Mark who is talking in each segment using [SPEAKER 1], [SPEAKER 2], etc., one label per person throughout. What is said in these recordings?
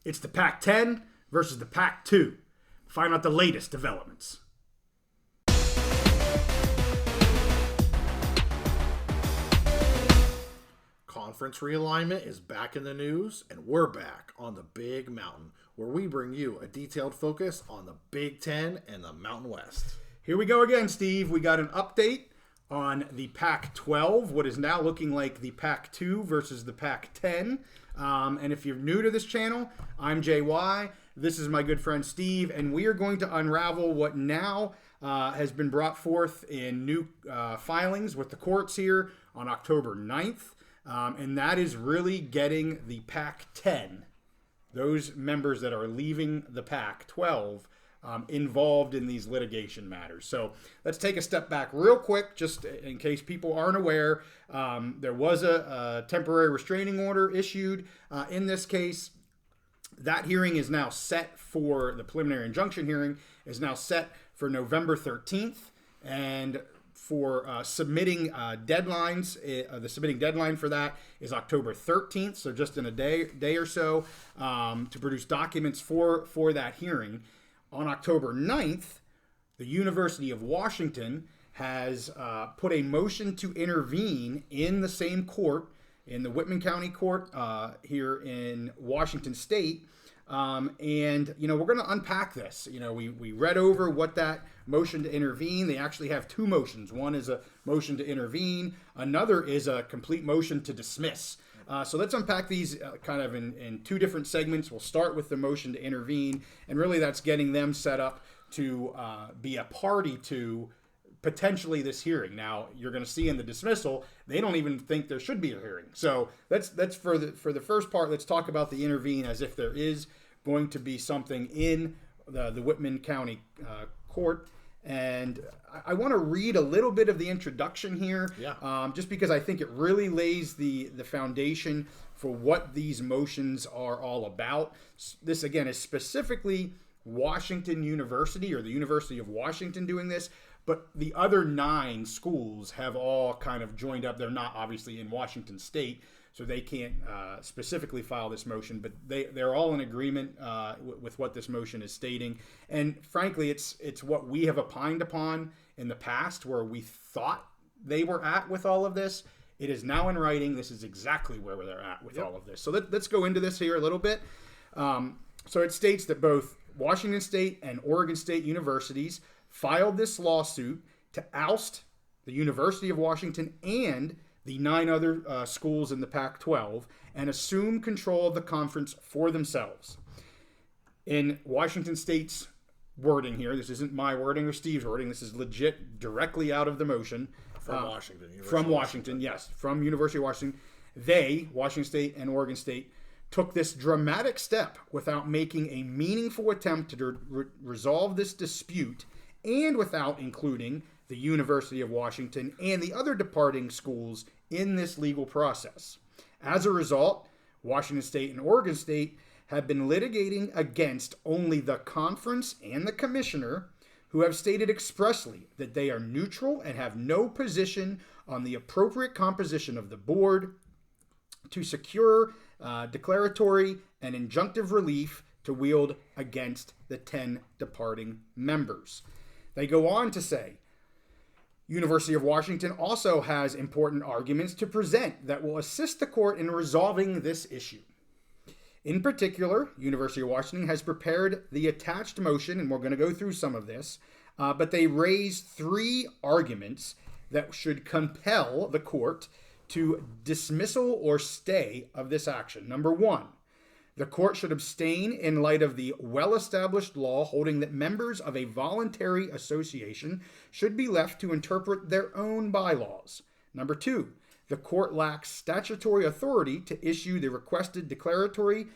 [SPEAKER 1] It's the Pac-10 versus the Pac-12. Find out the latest developments.
[SPEAKER 2] Conference realignment is back in the news, and we're back on the Big Mountain, where we bring you a detailed focus on the Big Ten and the Mountain West.
[SPEAKER 1] Here we go again, Steve. We got an update on the Pac-12, what is now looking like the Pac-2 versus the Pac-10. And if you're new to this channel, I'm JY. This is my good friend Steve, and we are going to unravel what now has been brought forth in new filings with the courts here on October 9th. And that is really getting the Pac-10, those members that are leaving the Pac-12, involved in these litigation matters. So let's take a step back real quick, just in case people aren't aware. There was a temporary restraining order issued in this case. That hearing is now set for, the preliminary injunction hearing is now set for November 13th. And for submitting deadlines, the submitting deadline for that is October 13th, so just in a day or so, to produce documents for that hearing. On October 9th, the University of Washington has put a motion to intervene in the same court, in the Whitman County Court here in Washington State. And, we're going to unpack this. We read over what that motion to intervene. They actually have two motions. One is a motion to intervene. Another is a complete motion to dismiss. So let's unpack these kind of in two different segments. We'll start with the motion to intervene, and really that's getting them set up to be a party to potentially this hearing. Now, you're going to see in the dismissal, they don't even think there should be a hearing. So that's for the first part. Let's talk about the intervene as if there is going to be something in the Whitman County Court. And I want to read a little bit of the introduction here, just because I think it really lays the foundation for what these motions are all about. This, again, is specifically Washington University, or the University of Washington, doing this, but the other 9 schools have all kind of joined up. They're not obviously in Washington State, so they can't specifically file this motion, but they're all in agreement with what this motion is stating. And frankly, it's what we have opined upon in the past, where we thought they were at with all of this. It is now in writing. This is exactly where they're at with all of this. So let's go into this here a little bit. So it states that both Washington State and Oregon State universities filed this lawsuit to oust the University of Washington and the 9 other schools in the Pac-12 and assume control of the conference for themselves. In Washington State's wording here, this isn't my wording or Steve's wording, this is legit directly out of the motion.
[SPEAKER 2] From Washington.
[SPEAKER 1] From Washington, yes. From University of Washington. They, Washington State and Oregon State, took this dramatic step without making a meaningful attempt to resolve this dispute, and without including the University of Washington and the other departing schools in this legal process. As a result, Washington State and Oregon State have been litigating against only the conference and the commissioner, who have stated expressly that they are neutral and have no position on the appropriate composition of the board to secure declaratory and injunctive relief to wield against the 10 departing members. They go on to say, University of Washington also has important arguments to present that will assist the court in resolving this issue. In particular, University of Washington has prepared the attached motion, and we're going to go through some of this, but they raise 3 arguments that should compel the court to dismissal or stay of this action. Number 1, the court should abstain in light of the well-established law holding that members of a voluntary association should be left to interpret their own bylaws. Number 2, the court lacks statutory authority to issue the requested declaratory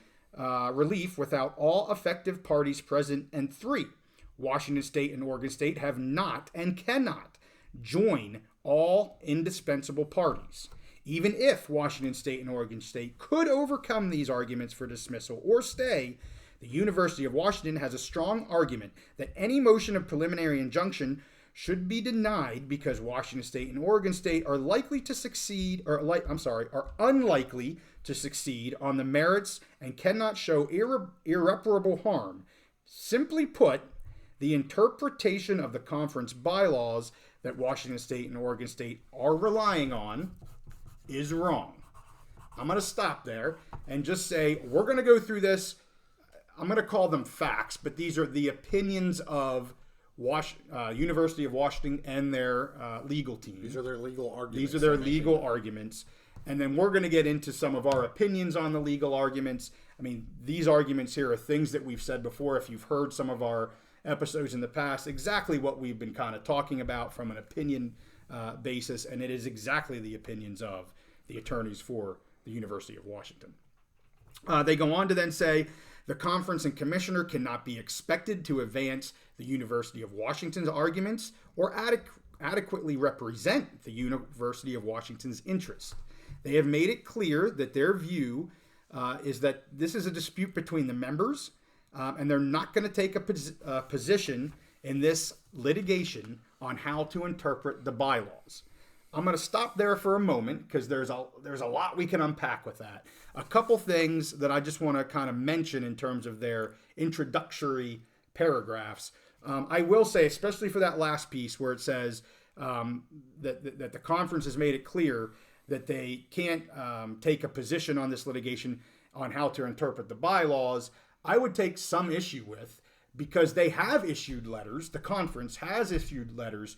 [SPEAKER 1] relief without all effective parties present. And 3, Washington State and Oregon State have not and cannot join all indispensable parties. Even if Washington State and Oregon State could overcome these arguments for dismissal or stay, the University of Washington has a strong argument that any motion of preliminary injunction should be denied because Washington State and Oregon State are likely to succeed, are unlikely to succeed on the merits and cannot show irreparable harm. Simply put, the interpretation of the conference bylaws that Washington State and Oregon State are relying on is wrong. I'm going to stop there and just say we're going to go through this. I'm going to call them facts, but these are the opinions of University of Washington and their legal team.
[SPEAKER 2] These are their legal arguments.
[SPEAKER 1] These are their legal arguments. And then we're going to get into some of our opinions on the legal arguments. I mean, these arguments here are things that we've said before. If you've heard some of our episodes in the past, exactly what we've been kind of talking about from an opinion basis, and it is exactly the opinions of the attorneys for the University of Washington. They go on to then say, the conference and commissioner cannot be expected to advance the University of Washington's arguments or adequately represent the University of Washington's interest. They have made it clear that their view is that this is a dispute between the members, and they're not going to take a position in this litigation on how to interpret the bylaws. I'm going to stop there for a moment because there's a lot we can unpack with that. A couple things that I just want to kind of mention in terms of their introductory paragraphs. I will say, especially for that last piece where it says that the conference has made it clear that they can't take a position on this litigation on how to interpret the bylaws, I would take some issue with, because they have issued letters, the conference has issued letters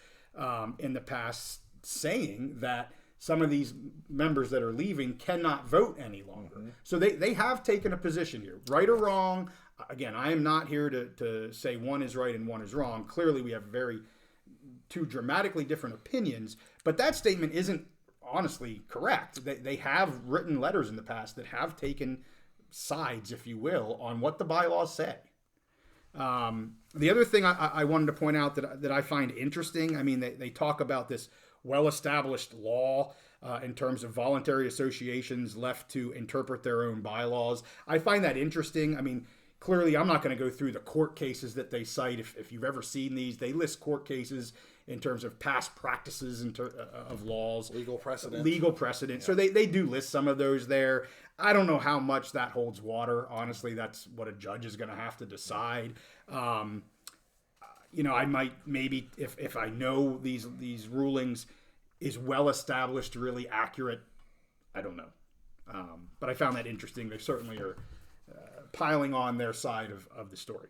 [SPEAKER 1] in the past saying that some of these members that are leaving cannot vote any longer. Mm-hmm. So they have taken a position here, right or wrong. Again, I am not here to say one is right and one is wrong. Clearly, we have two dramatically different opinions, but that statement isn't honestly correct. They have written letters in the past that have taken sides, if you will, on what the bylaws say. The other thing I wanted to point out that I find interesting, I mean, they talk about this well-established law in terms of voluntary associations left to interpret their own bylaws. I find that interesting. I mean, clearly, I'm not going to go through the court cases that they cite. If you've ever seen these, they list court cases in terms of past practices of laws.
[SPEAKER 2] Legal precedent.
[SPEAKER 1] Yeah. So they do list some of those there. I don't know how much that holds water. Honestly, that's what a judge is going to have to decide. I might maybe, if I know these rulings is well established, really accurate, I don't know. But I found that interesting. They certainly are piling on their side of the story.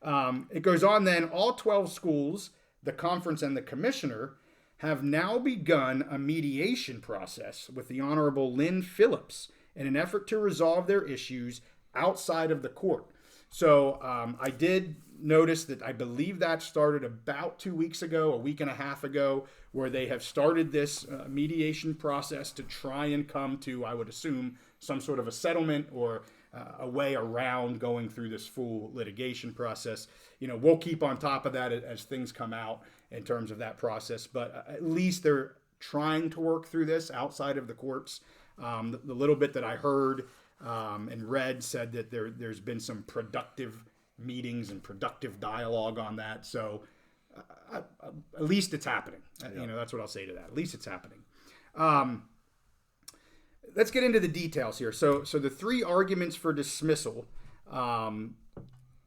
[SPEAKER 1] It goes on then, all 12 schools, the conference and the commissioner, have now begun a mediation process with the Honorable Lynn Phillips in an effort to resolve their issues outside of the court. So I did notice that I believe that started about 2 weeks ago, a week and a half ago, where they have started this mediation process to try and come to, I would assume, some sort of a settlement or a way around going through this full litigation process. We'll keep on top of that as things come out in terms of that process, but at least they're trying to work through this outside of the courts. The little bit that I heard and read said that there's been some productive meetings and productive dialogue on that. So at least it's happening. Yeah. That's what I'll say to that. At least it's happening. Let's get into the details here. So the three arguments for dismissal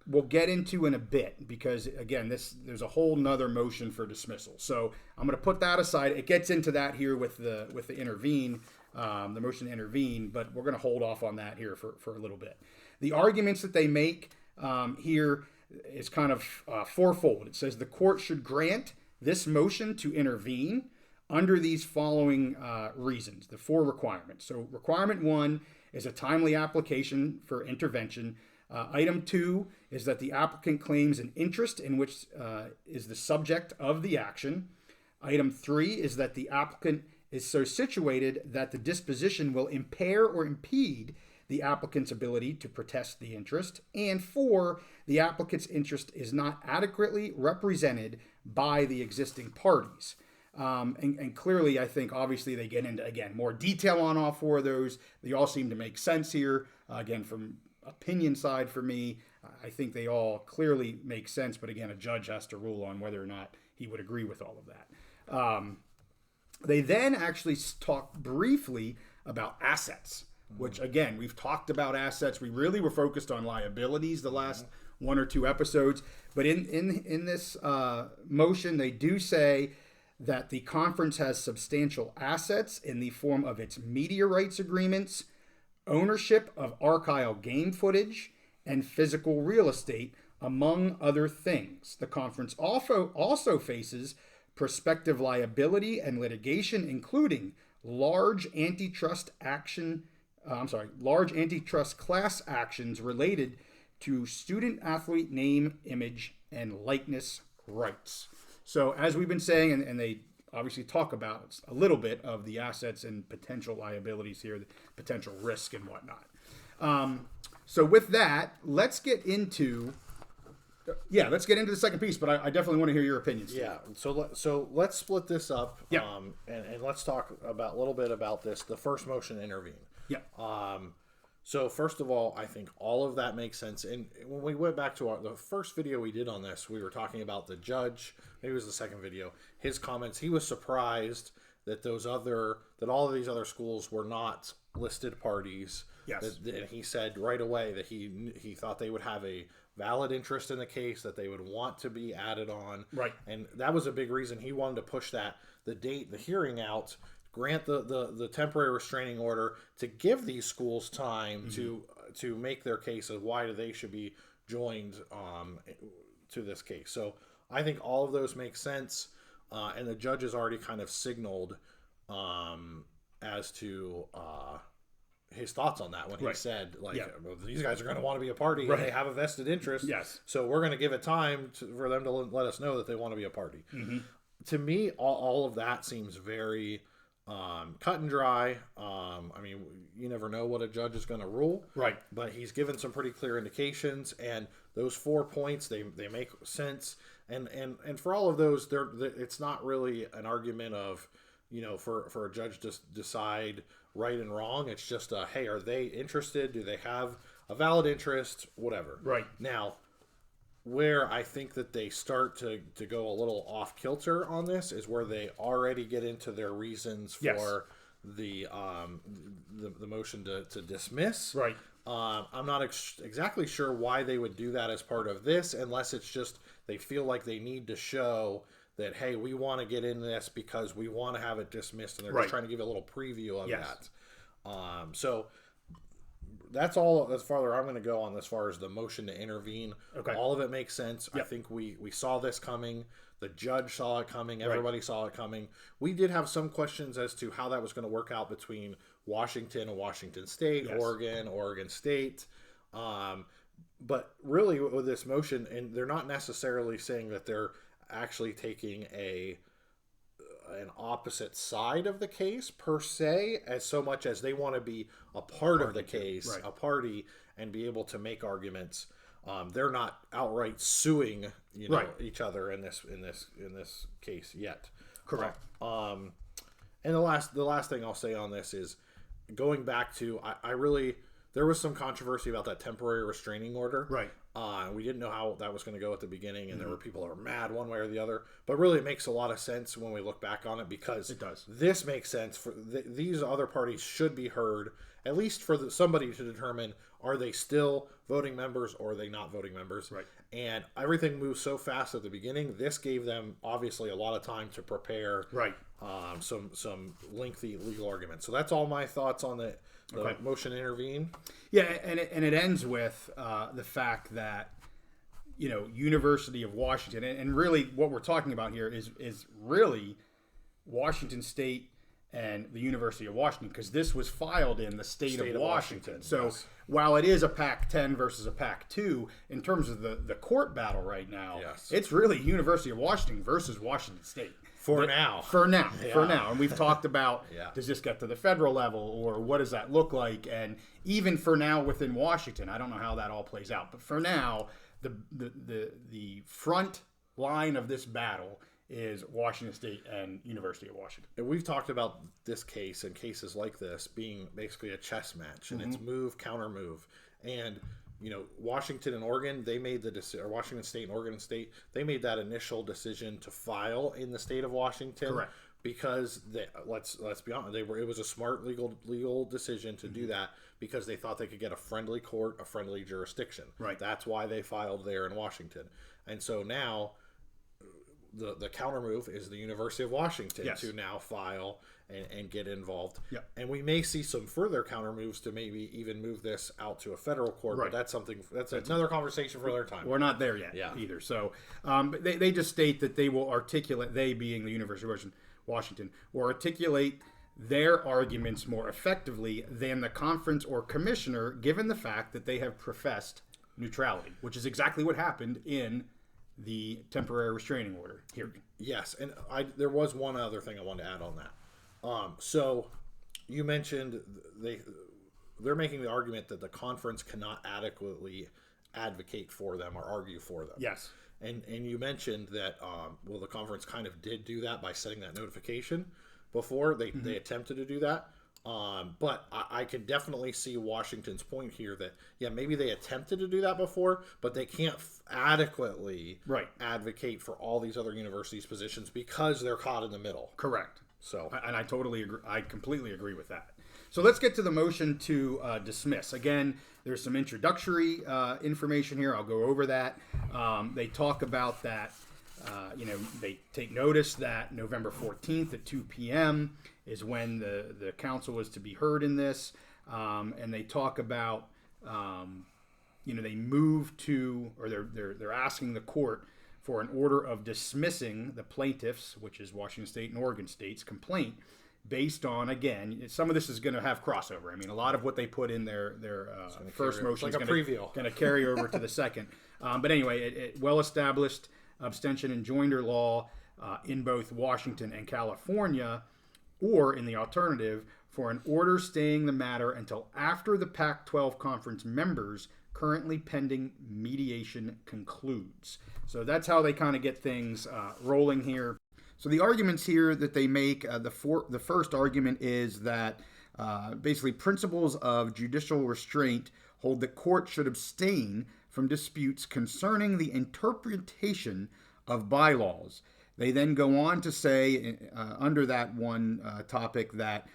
[SPEAKER 1] we'll get into in a bit, because again, there's a whole nother motion for dismissal. So I'm going to put that aside. It gets into that here with the intervene, the motion to intervene, but we're going to hold off on that here for a little bit. The arguments that they make here is kind of fourfold. It says the court should grant this motion to intervene under these following reasons, the four requirements. So requirement 1 is a timely application for intervention. Item 2 is that the applicant claims an interest in which is the subject of the action. Item 3 is that the applicant is so situated that the disposition will impair or impede the applicant's ability to protest the interest. And 4, the applicant's interest is not adequately represented by the existing parties. And clearly, I think, obviously, they get into, again, more detail on all four of those. They all seem to make sense here. Again, from opinion side for me, I think they all clearly make sense. But again, a judge has to rule on whether or not he he would agree with all of that. They then actually talk briefly about assets, which again, we've talked about assets. We really were focused on liabilities the last one or two episodes. But in this motion, they do say that the conference has substantial assets in the form of its media rights agreements, ownership of archival game footage, and physical real estate, among other things. The conference also faces prospective liability and litigation, including large antitrust class actions related to student athlete name, image, and likeness rights. So as we've been saying, and they obviously talk about a little bit of the assets and potential liabilities here, the potential risk and whatnot. So with that, let's get into the second piece, but I definitely want to hear your opinions. Steve.
[SPEAKER 2] Yeah. So let's split this up.
[SPEAKER 1] Yeah.
[SPEAKER 2] And let's talk about a little bit about this. The first motion to intervene.
[SPEAKER 1] Yeah.
[SPEAKER 2] So first of all, I think all of that makes sense. And when we went back to the first video we did on this, we were talking about the judge. Maybe it was the second video. His comments. He was surprised that all of these other schools were not listed parties.
[SPEAKER 1] Yes.
[SPEAKER 2] And he said right away that he thought they would have a valid interest in the case, that they would want to be added on.
[SPEAKER 1] Right.
[SPEAKER 2] And that was a big reason he wanted to push the hearing out, grant the temporary restraining order to give these schools time to make their case of why they should be joined to this case. So I think all of those make sense. And the judge has already kind of signaled as to his thoughts on that when he said, these guys are going to want to be a party and they have a vested interest.
[SPEAKER 1] Yes.
[SPEAKER 2] So we're going to give it time for them to let us know that they want to be a party. To me, all of that seems very cut and dry. I mean, you never know what a judge is going to rule.
[SPEAKER 1] Right.
[SPEAKER 2] But he's given some pretty clear indications, and those 4 points, they make sense. And for all of those, it's not really an argument of, for a judge to decide right and wrong. It's just hey, are they interested? Do they have a valid interest? Whatever. Right. Now, where I think that they start to go a little off kilter on this is where they already get into their reasons for the motion to dismiss. Right. I'm not exactly sure why they would do that as part of this, unless it's just they feel like they need to show that, hey, we want to get in this because we want to have it dismissed, and they're just trying to give a little preview of that. So that's all as far I'm going to go on as far as the motion to intervene. Okay. All of it makes sense. Yep. I think we saw this coming. The judge saw it coming. Everybody saw it coming. We did have some questions as to how that was going to work out between Washington and Washington State, Oregon State. But really with this motion, and they're not necessarily saying that they're actually taking an opposite side of the case per se, as so much as they want to be a part of the case, a party, and be able to make arguments. They're not outright suing each other in this case yet. Correct. And the last thing I'll say on this is going back to there was some controversy about that temporary restraining order. Right. We didn't know how that was going to go at the beginning, and there were people that were mad one way or the other. But really, it makes a lot of sense when we look back on it, because it does. This makes sense. For these other parties should be heard, at least for somebody to determine, are they still voting members or are they not voting members? Right. And everything moves so fast at the beginning. This gave them obviously a lot of time to prepare. Right. Some lengthy legal arguments. So that's all my thoughts on the motion to intervene. Yeah, and it ends with the fact that University of Washington, and really what we're talking about here is really Washington State and the University of Washington, because this was filed in the state of Washington. So while it is a PAC-10 versus a PAC-2, in terms of the court battle right now, it's really University of Washington versus Washington State. For now. And we've talked about, does this get to the federal level, or what does that look like? And even for now within Washington, I don't know how that all plays out. But for now, the front line of this battle is Washington State and University of Washington. And we've talked about this case and cases like this being basically a chess match, and it's move, counter move. And Washington and Oregon, they made the decision, or Washington State and Oregon State, they made that initial decision to file in the state of Washington.
[SPEAKER 1] Correct.
[SPEAKER 2] Because let's be honest, it was a smart legal decision to do that, because they thought they could get a friendly court, a friendly jurisdiction.
[SPEAKER 1] Right.
[SPEAKER 2] That's why they filed there in Washington. And so now the counter move is the University of Washington to now file and get involved.
[SPEAKER 1] Yep.
[SPEAKER 2] And we may see some further counter moves to maybe even move this out to a federal court.
[SPEAKER 1] Right.
[SPEAKER 2] But that's another conversation for another time.
[SPEAKER 1] We're not there yet either. So but they just state that they will articulate, they being the University of Washington, will articulate their arguments more effectively than the conference or commissioner, given the fact that they have professed neutrality, which is exactly what happened in the temporary restraining order hearing.
[SPEAKER 2] Yes, and there was one other thing I wanted to add on that. So you mentioned they're making the argument that the conference cannot adequately advocate for them or argue for them.
[SPEAKER 1] Yes.
[SPEAKER 2] And you mentioned that, the conference kind of did do that by setting that notification before. They attempted to do that. But I can definitely see Washington's point here that, maybe they attempted to do that before, but they can't adequately advocate for all these other universities' positions because they're caught in the middle.
[SPEAKER 1] Correct.
[SPEAKER 2] So,
[SPEAKER 1] and I totally agree. I completely agree with that. So let's get to the motion to dismiss. Again, there's some introductory information here. I'll go over that. They talk about that. They take notice that November 14th at 2 p.m. is when the council is to be heard in this. And they talk about, they move to, or they're asking the court for an order of dismissing the plaintiffs, which is Washington State and Oregon State's complaint, based on, again, some of this is going to have crossover. I mean, a lot of what they put in their first motion is going to carry over to the second. But anyway, well-established abstention and joinder law in both Washington and California, or in the alternative, for an order staying the matter until after the PAC-12 conference members currently pending mediation concludes. So that's how they kind of get things rolling here. So the arguments here that they make, the first argument is that basically principles of judicial restraint hold that court should abstain from disputes concerning the interpretation of bylaws. They then go on to say, under that one topic, that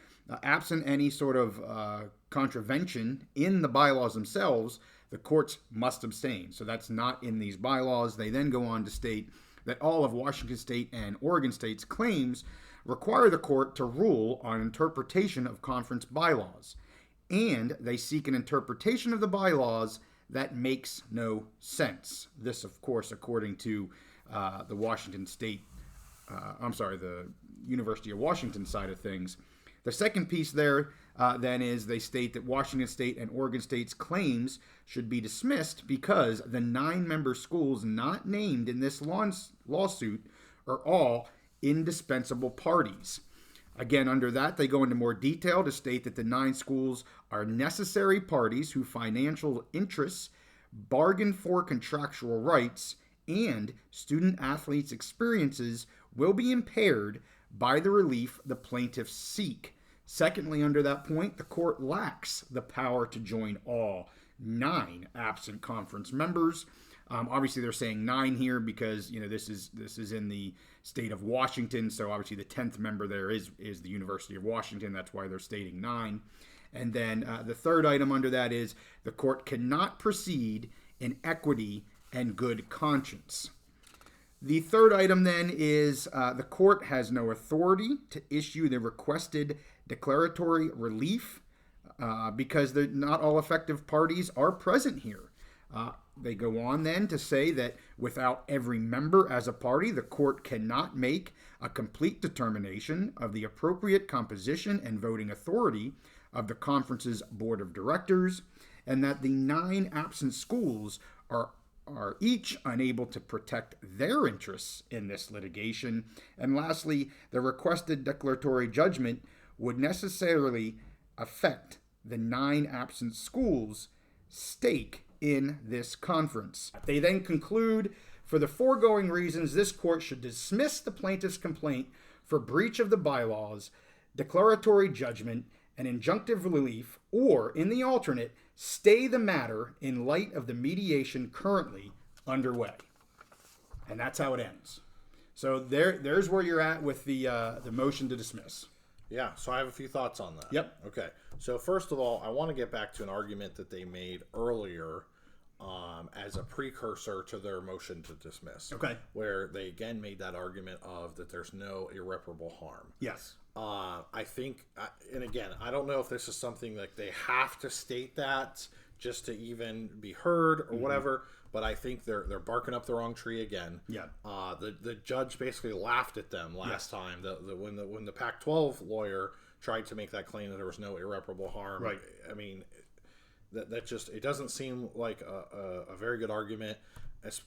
[SPEAKER 1] absent any sort of contravention in the bylaws themselves, the courts must abstain. So that's not in these bylaws. They then go on to state that all of Washington State and Oregon State's claims require the court to rule on interpretation of conference bylaws. And they seek an interpretation of the bylaws that makes no sense. This, of course, according to the University of Washington side of things. The second piece there then is they state that Washington State and Oregon State's claims should be dismissed because the 9-member schools not named in this lawsuit are all indispensable parties. Again, under that, they go into more detail to state that the 9 schools are necessary parties whose financial interests, bargain for contractual rights, and student-athletes' experiences will be impaired by the relief the plaintiffs seek. Secondly, under that point, the court lacks the power to join all 9 absent conference members. Obviously, they're saying 9 here because this is in the state of Washington. So obviously, the 10th member there is the University of Washington. That's why they're stating 9. And then the third item under that is the court cannot proceed in equity and good conscience. The third item then is the court has no authority to issue the requested declaratory relief because not all effective parties are present here. They go on then to say that without every member as a party, the court cannot make a complete determination of the appropriate composition and voting authority of the conference's board of directors, and that the 9 absent schools are each unable to protect their interests in this litigation. And lastly, the requested declaratory judgment would necessarily affect the 9 absent schools' stake in this conference. They then conclude, for the foregoing reasons, this court should dismiss the plaintiff's complaint for breach of the bylaws, declaratory judgment, an injunctive relief, or, in the alternate, stay the matter in light of the mediation currently underway. And that's how it ends. So there's where you're at with the motion to dismiss.
[SPEAKER 2] Yeah, so I have a few thoughts on that.
[SPEAKER 1] Yep.
[SPEAKER 2] Okay, so first of all, I want to get back to an argument that they made earlier as a precursor to their motion to dismiss.
[SPEAKER 1] Okay.
[SPEAKER 2] Where they again made that argument of that there's no irreparable harm.
[SPEAKER 1] Yes.
[SPEAKER 2] I think, and again, I don't know if this is something like they have to state that just to even be heard or whatever, but I think they're barking up the wrong tree again.
[SPEAKER 1] Yeah.
[SPEAKER 2] The judge basically laughed at them last time. When the PAC-12 lawyer tried to make that claim that there was no irreparable harm.
[SPEAKER 1] Right.
[SPEAKER 2] I mean, that just, it doesn't seem like a very good argument,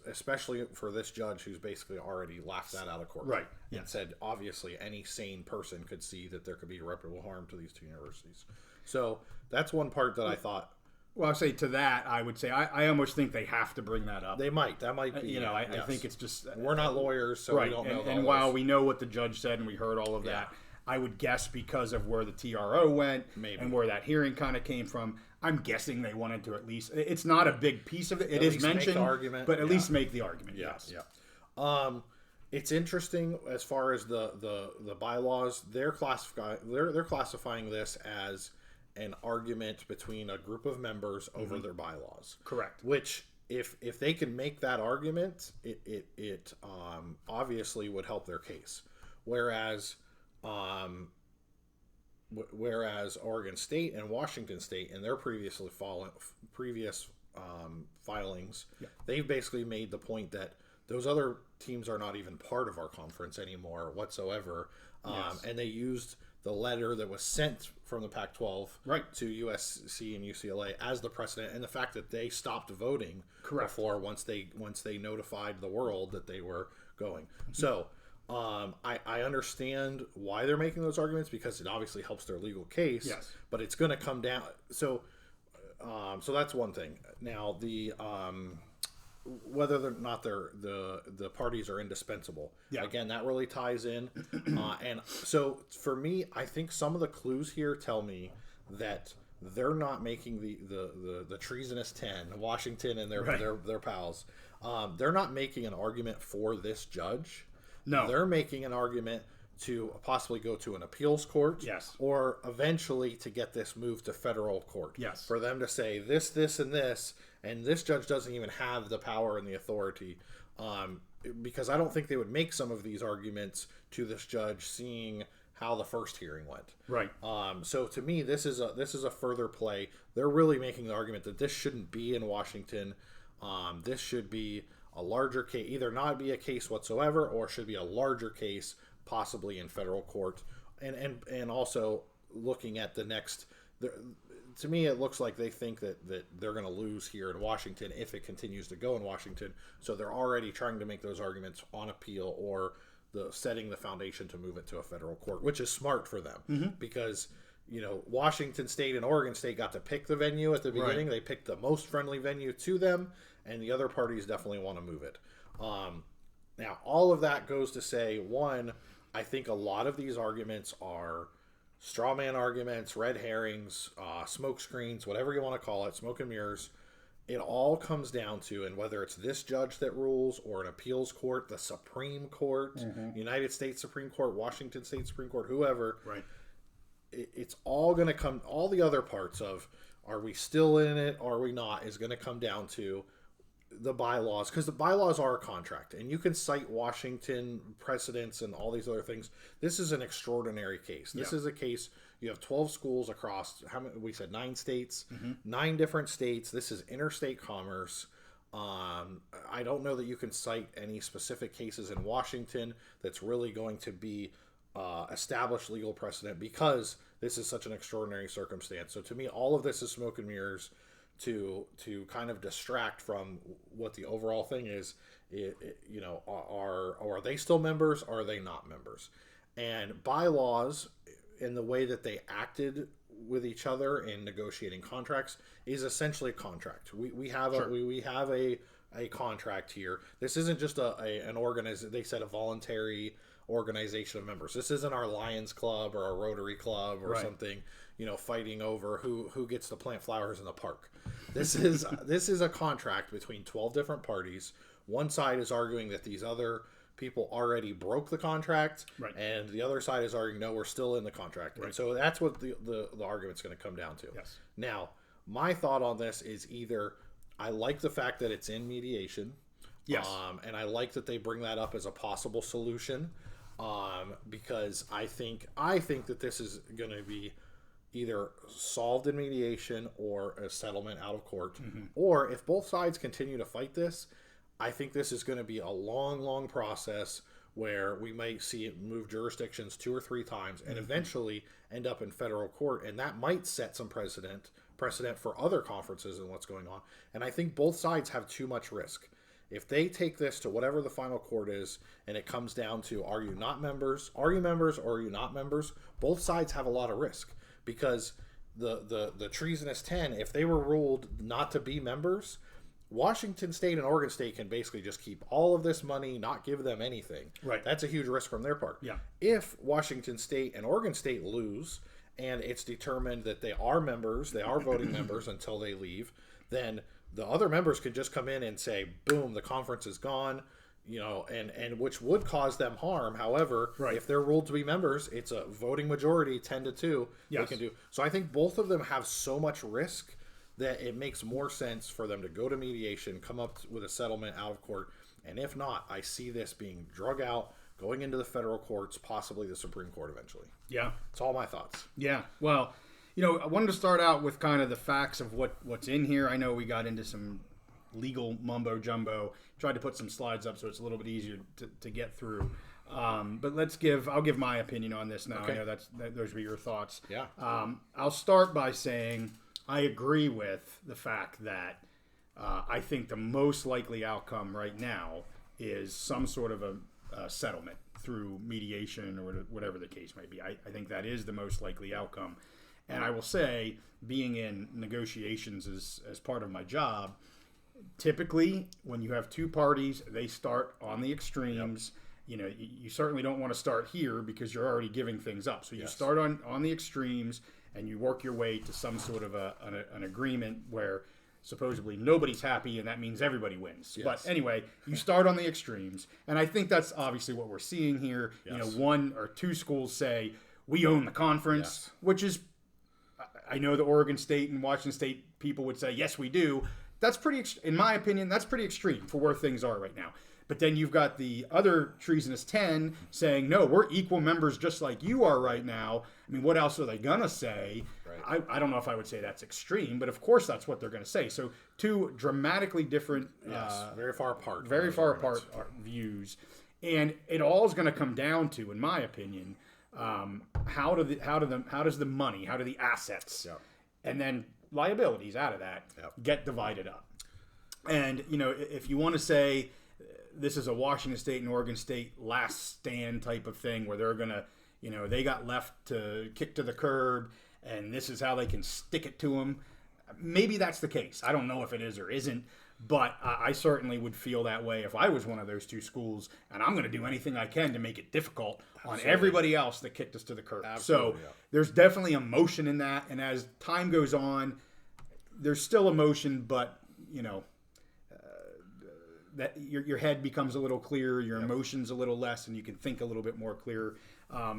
[SPEAKER 2] especially for this judge who's basically already laughed that out of court.
[SPEAKER 1] Right.
[SPEAKER 2] And said, obviously, any sane person could see that there could be irreparable harm to these two universities. So that's one part that I thought.
[SPEAKER 1] Well, I'll say to that, I would say I almost think they have to bring that up.
[SPEAKER 2] They might. That might be.
[SPEAKER 1] I think it's just...
[SPEAKER 2] We're not lawyers, so
[SPEAKER 1] right.
[SPEAKER 2] we don't know.
[SPEAKER 1] And while we know what the judge said and we heard all of that, I would guess because of where the TRO went and where that hearing kind of came from, I'm guessing they wanted to at least... It's not a big piece of it. It is mentioned, but at least make the argument. Yes.
[SPEAKER 2] Yeah. It's interesting as far as the bylaws. They're classifying this as an argument between a group of members over their bylaws.
[SPEAKER 1] Correct.
[SPEAKER 2] Which, if they can make that argument, it obviously would help their case. Whereas Oregon State and Washington State in their previous filings, they've basically made the point that those other teams are not even part of our conference anymore whatsoever. And they used the letter that was sent from the Pac-12 to USC and UCLA as the precedent, and the fact that they stopped voting before once they notified the world that they were going. So I understand why they're making those arguments, because it obviously helps their legal case.
[SPEAKER 1] Yes. But
[SPEAKER 2] it's going to come down. So that's one thing. Now the whether or not the parties are indispensable. Yeah. Again, that really ties in. And so for me, I think some of the clues here tell me that they're not making the treasonous 10, Washington and their pals. They're not making an argument for this judge. No. They're making an argument to possibly go to an appeals court.
[SPEAKER 1] Yes.
[SPEAKER 2] Or eventually to get this moved to federal court.
[SPEAKER 1] Yes.
[SPEAKER 2] For them to say this, and this, and this judge doesn't even have the power and the authority, because I don't think they would make some of these arguments to this judge, seeing how the first hearing went.
[SPEAKER 1] Right.
[SPEAKER 2] So to me, this is a further play. They're really making the argument that this shouldn't be in Washington. This should be a larger case, either not be a case whatsoever, or should be a larger case, possibly in federal court. And also looking at the next. To me, it looks like they think that they're going to lose here in Washington if it continues to go in Washington. So they're already trying to make those arguments on appeal, or setting the foundation to move it to a federal court, which is smart for them because, Washington State and Oregon State got to pick the venue at the beginning. Right. They picked the most friendly venue to them, and the other parties definitely want to move it. Now, all of that goes to say, one, I think a lot of these arguments are straw man arguments, red herrings, smoke screens, whatever you want to call it, smoke and mirrors. It all comes down to, and whether it's this judge that rules or an appeals court, the Supreme Court, United States Supreme Court, Washington State Supreme Court, whoever, right? It's all going to come, all the other parts of, are we still in it, are we not, is going to come down to the bylaws, because the bylaws are a contract, and you can cite Washington precedents and all these other things. This is an extraordinary case. This is a case, you have 12 schools across, how many, we said 9 states, 9 different states. This is interstate commerce. I don't know that you can cite any specific cases in Washington that's really going to be established legal precedent, because this is such an extraordinary circumstance. So to me, all of this is smoke and mirrors to kind of distract from what the overall thing is. Are they still members? Or are they not members? And bylaws, in the way that they acted with each other in negotiating contracts, is essentially a contract. We have a contract here. This isn't just an organization. They said a voluntary organization of members. This isn't our Lions Club or our Rotary Club or something, fighting over who gets to plant flowers in the park. This is a contract between 12 different parties. One side is arguing that these other people already broke the contract, and the other side is arguing, no, we're still in the contract. And so that's what the argument's going to come down to.
[SPEAKER 1] Yes.
[SPEAKER 2] Now, my thought on this is either I like the fact that it's in mediation, and I like that they bring that up as a possible solution, because I think that this is going to be either solved in mediation or a settlement out of court, or if both sides continue to fight this, I think this is going to be a long, long process where we might see it move jurisdictions 2 or 3 times and eventually end up in federal court. And that might set some precedent for other conferences and what's going on. And I think both sides have too much risk. If they take this to whatever the final court is and it comes down to, are you not members? Are you members or are you not members? Both sides have a lot of risk, because the treasonous 10, if they were ruled not to be members, Washington State and Oregon State can basically just keep all of this money, not give them anything.
[SPEAKER 1] Right.
[SPEAKER 2] That's a huge risk from their part.
[SPEAKER 1] Yeah.
[SPEAKER 2] If Washington State and Oregon State lose and it's determined that they are members, they are voting members until they leave, then the other members can just come in and say, boom, the conference is gone, and which would cause them harm. However, if they're ruled to be members, it's a voting majority, 10-2. They can do. So I think both of them have so much risk that it makes more sense for them to go to mediation, come up with a settlement out of court. And if not, I see this being drug out, going into the federal courts, possibly the Supreme Court eventually.
[SPEAKER 1] Yeah.
[SPEAKER 2] It's all my thoughts.
[SPEAKER 1] Yeah. Well, I wanted to start out with kind of the facts of what's in here. I know we got into some legal mumbo jumbo, tried to put some slides up so it's a little bit easier to get through. But I'll give my opinion on this now.
[SPEAKER 2] Okay.
[SPEAKER 1] I know those were your thoughts.
[SPEAKER 2] Yeah.
[SPEAKER 1] I'll start by saying I agree with the fact that I think the most likely outcome right now is some sort of a settlement through mediation or whatever the case may be. I think that is the most likely outcome. And I will say, being in negotiations as part of my job, typically when you have two parties, they start on the extremes. You certainly don't want to start here because you're already giving things up. So you start on the extremes and you work your way to some sort of an agreement where supposedly nobody's happy, and that means everybody wins. Yes. But anyway, you start on the extremes, and I think that's obviously what we're seeing here.
[SPEAKER 2] Yes. 1
[SPEAKER 1] or 2 schools say, we own the conference, which is, I know the Oregon State and Washington State people would say, yes, we do. That's in my opinion, that's pretty extreme for where things are right now. But then you've got the other treasonous 10 saying, no, we're equal members just like you are right now. I mean, what else are they going to say? Right. I don't know if I would say that's extreme, but of course that's what they're going to say. So 2 dramatically different,
[SPEAKER 2] very far apart
[SPEAKER 1] views. And it all is going to come down to, in my opinion, how do the assets and then liabilities out of that get divided up? And, if you want to say this is a Washington State and Oregon State last stand type of thing where they're going to, they got left to kick to the curb and this is how they can stick it to them. Maybe that's the case. I don't know if it is or isn't, but I certainly would feel that way if I was one of those 2 schools, and I'm going to do anything I can to make it difficult on everybody else that kicked us to the curb. So there's definitely emotion in that, and as time goes on, there's still emotion, but, that your head becomes a little clearer, your emotions a little less, and you can think a little bit more clear.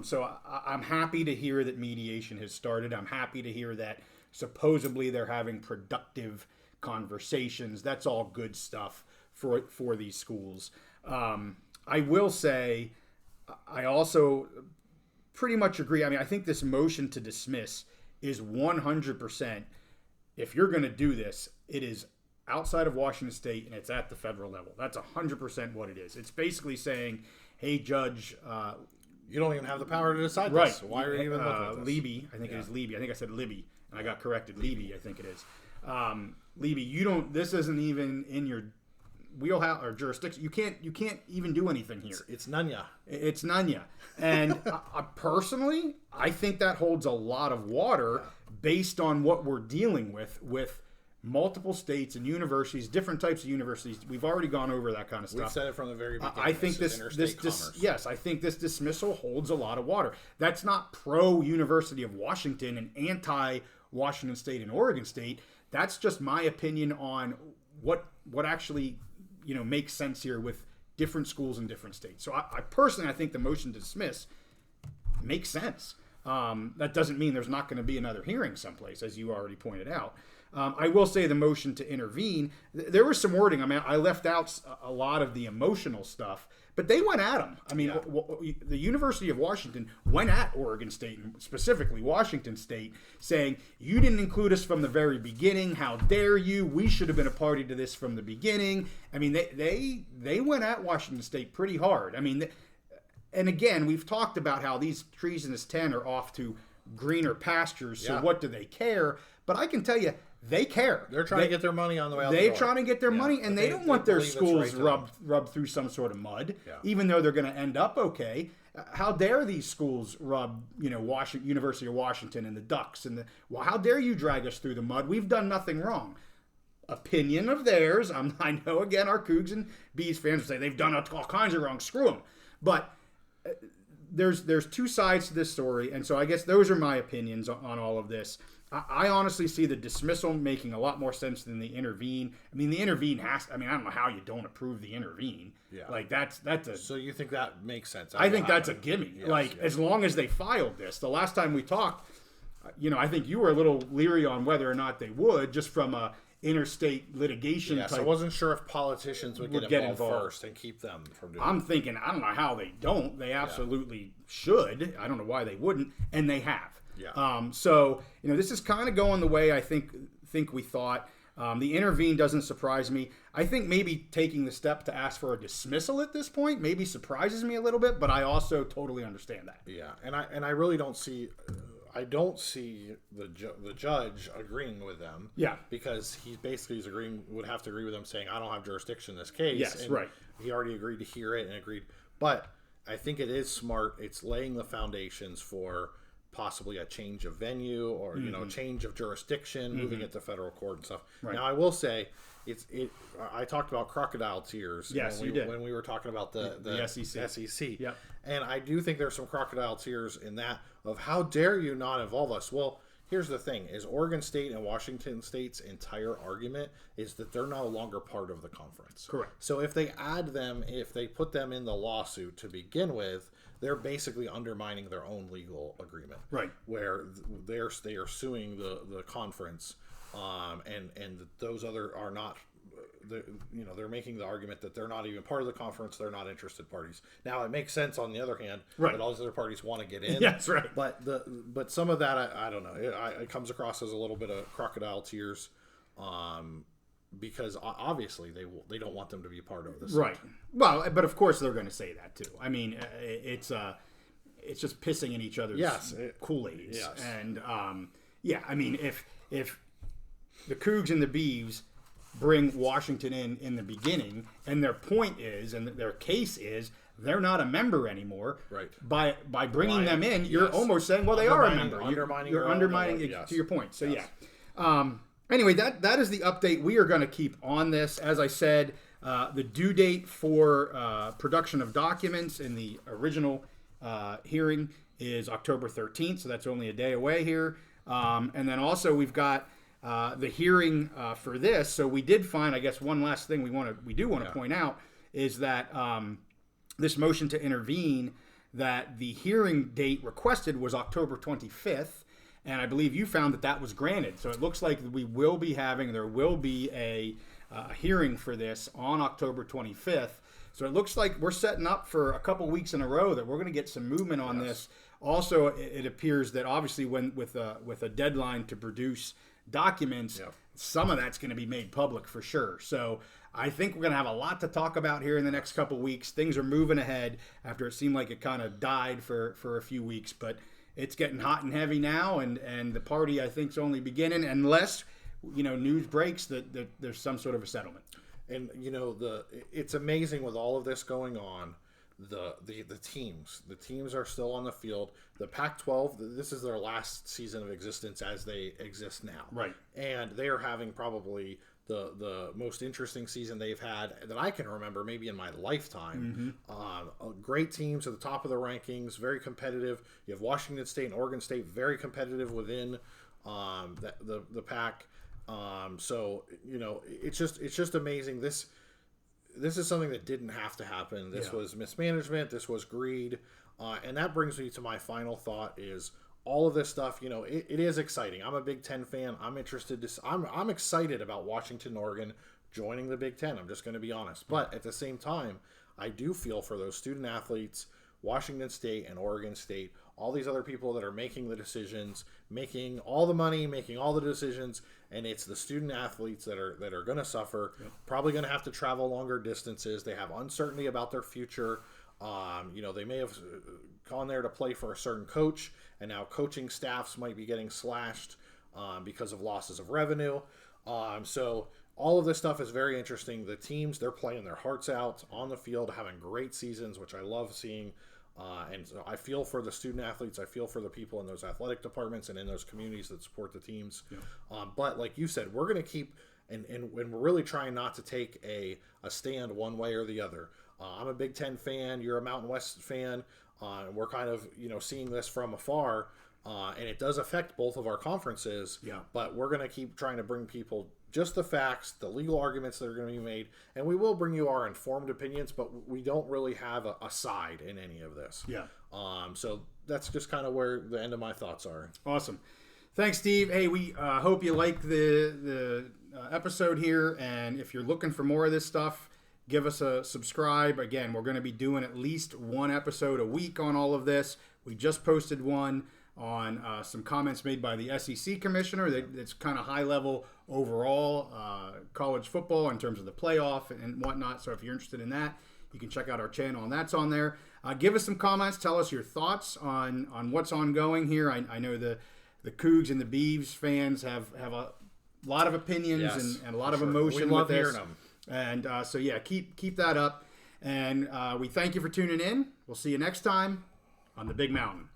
[SPEAKER 1] So I'm happy to hear that mediation has started. I'm happy to hear that supposedly they're having productive conversations. That's all good stuff for these schools. I will say, I also pretty much agree. I mean, I think this motion to dismiss is 100%. If you're going to do this, it is outside of Washington State, and it's at the federal level. That's 100% what it is. It's basically saying, hey, Judge...
[SPEAKER 2] you don't even have the power to decide this. So why are you even looking at this?
[SPEAKER 1] Levy, I think it is Levy. I think I said Libby, and I got corrected. Levy, I think it is. Levy, this isn't even in your wheelhouse or jurisdiction. You can't even do anything here.
[SPEAKER 2] It's Nunya.
[SPEAKER 1] It's Nunya. And personally, I think that holds a lot of water based on what we're dealing with multiple states and universities, different types of universities. We've already gone over that kind of stuff.
[SPEAKER 2] We said it from the very beginning.
[SPEAKER 1] I think this yes, I think this dismissal holds a lot of water. That's not pro University of Washington and anti Washington State and Oregon State. That's just my opinion on what actually makes sense here with different schools in different states. So I personally, I think the motion to dismiss makes sense. That doesn't mean there's not going to be another hearing someplace, as you already pointed out. I will say the motion to intervene, there was some wording. I mean, I left out a lot of the emotional stuff, but they went at them. I mean, the University of Washington went at Oregon State, and specifically Washington State, saying, you didn't include us from the very beginning. How dare you? We should have been a party to this from the beginning. I mean, they went at Washington State pretty hard. I mean, and again, we've talked about how these treasonous 10 are off to greener pastures, so what do they care? But I can tell you, they care.
[SPEAKER 2] They're trying to get their money on the way out
[SPEAKER 1] They're
[SPEAKER 2] the door.
[SPEAKER 1] trying to get their money, and they don't want their schools rubbed through some sort of mud, even though they're going to end up okay. How dare these schools rub, University of Washington and the Ducks well, how dare you drag us through the mud? We've done nothing wrong. Opinion of theirs. I know, again, our Cougs and Bees fans will say they've done all kinds of wrong. Screw them. But there's two sides to this story, and so I guess those are my opinions on all of this. I honestly see the dismissal making a lot more sense than the intervene. I mean, the intervene I don't know how you don't approve the intervene. Yeah. Like, that's a...
[SPEAKER 2] So you think that makes sense?
[SPEAKER 1] I think that's a gimme. Yes, as long as they filed this. The last time we talked, I think you were a little leery on whether or not they would, just from a interstate litigation type.
[SPEAKER 2] I wasn't sure if politicians would get involved first and keep them from doing it.
[SPEAKER 1] I'm thinking, I don't know how they don't. They absolutely should. I don't know why they wouldn't, and they have. Yeah. So this is kind of going the way I think we thought. The intervene doesn't surprise me. I think maybe taking the step to ask for a dismissal at this point maybe surprises me a little bit, but I also totally understand that.
[SPEAKER 2] Yeah, and I really don't see. I don't see the judge agreeing with them. Yeah, because would have to agree with them, saying I don't have jurisdiction in this case.
[SPEAKER 1] Yes,
[SPEAKER 2] and
[SPEAKER 1] right.
[SPEAKER 2] He already agreed to hear it and agreed, but I think it is smart. It's laying the foundations for possibly a change of venue or change of jurisdiction, moving it to federal court and stuff. Right. Now I will say I talked about crocodile tears.
[SPEAKER 1] Yes, you did.
[SPEAKER 2] When we were talking about the SEC.
[SPEAKER 1] Yep.
[SPEAKER 2] And I do think there's some crocodile tears in that of how dare you not involve us. Well, here's the thing: is Oregon State and Washington State's entire argument is that they're no longer part of the conference.
[SPEAKER 1] Correct.
[SPEAKER 2] So if they if they put them in the lawsuit to begin with, they're basically undermining their own legal agreement.
[SPEAKER 1] Right.
[SPEAKER 2] Where they are suing the conference, and those other are not. They're making the argument that they're not even part of the conference. They're not interested parties. Now it makes sense on the other hand that all these other parties want to get in.
[SPEAKER 1] That's right.
[SPEAKER 2] But some of that I don't know. It comes across as a little bit of crocodile tears, because obviously they don't want them to be part of this.
[SPEAKER 1] Right. Well, but of course they're going to say that too. I mean, it's just pissing in each other's Kool-Aids. Yes. And I mean, if the Cougs and the Beavs bring Washington in the beginning, and their point is, and their case is, they're not a member anymore.
[SPEAKER 2] Right.
[SPEAKER 1] By bringing them in, you're almost saying, well, they are a member. You're undermining it to your point. So anyway, that is the update we are going to keep on this. As I said, the due date for production of documents in the original hearing is October 13th, so that's only a day away here. And then also we've got the hearing for this. So we did find, I guess, one last thing we do want to point out is that this motion to intervene, that the hearing date requested was October 25th, and I believe you found that was granted. So it looks like there will be a hearing for this on October 25th. So it looks like we're setting up for a couple weeks in a row that we're going to get some movement on this. Also, it appears that obviously with a deadline to produce documents, some of that's going to be made public for sure. So I think we're going to have a lot to talk about here in the next couple weeks. Things are moving ahead after it seemed like it kind of died for a few weeks, but it's getting hot and heavy now, and the party, I think, is only beginning unless news breaks that there's some sort of a settlement.
[SPEAKER 2] And it's amazing with all of this going on the teams. The teams are still on the field. The Pac-12, this is their last season of existence as they exist now.
[SPEAKER 1] Right.
[SPEAKER 2] And they are having probably the most interesting season they've had that I can remember, maybe in my lifetime. Great teams at the top of the rankings, very competitive. You have Washington State and Oregon State, very competitive within the Pac. So it's just amazing. This is something that didn't have to happen. This was mismanagement. This was greed. And that brings me to my final thought is all of this stuff, it is exciting. I'm a Big Ten fan. I'm interested I'm excited about Washington and Oregon joining the Big Ten. I'm just going to be honest. But at the same time, I do feel for those student athletes, Washington State and Oregon State, all these other people that are making the decisions, making all the money, making all the decisions, and it's the student athletes that are going to suffer, probably going to have to travel longer distances. They have uncertainty about their future. They may have gone there to play for a certain coach, and now coaching staffs might be getting slashed because of losses of revenue. So all of this stuff is very interesting. The teams, they're playing their hearts out on the field, having great seasons, which I love seeing. And so I feel for the student athletes. I feel for the people in those athletic departments and in those communities that support the teams. But like you said, we're going to keep, and we're really trying not to take a stand one way or the other. I'm a Big Ten fan. You're a Mountain West fan. And we're kind of, seeing this from afar. And it does affect both of our conferences. But we're going to keep trying to bring people just the facts, the legal arguments that are going to be made. And we will bring you our informed opinions, but we don't really have a side in any of this. So that's just kind of where the end of my thoughts are.
[SPEAKER 1] Awesome. Thanks, Steve. Hey, we hope you like the episode here. And if you're looking for more of this stuff, give us a subscribe. Again, we're going to be doing at least one episode a week on all of this. We just posted one on some comments made by the SEC commissioner. That's kind of high level overall college football in terms of the playoff and whatnot. So if you're interested in that, you can check out our channel, and that's on there. Give us some comments. Tell us your thoughts on what's ongoing here. I know the Cougs and the Beavs fans have a lot of opinions and a lot of emotion
[SPEAKER 2] we love
[SPEAKER 1] with this.
[SPEAKER 2] hearing them.
[SPEAKER 1] And so keep that up. And we thank you for tuning in. We'll see you next time on the Big Mountain.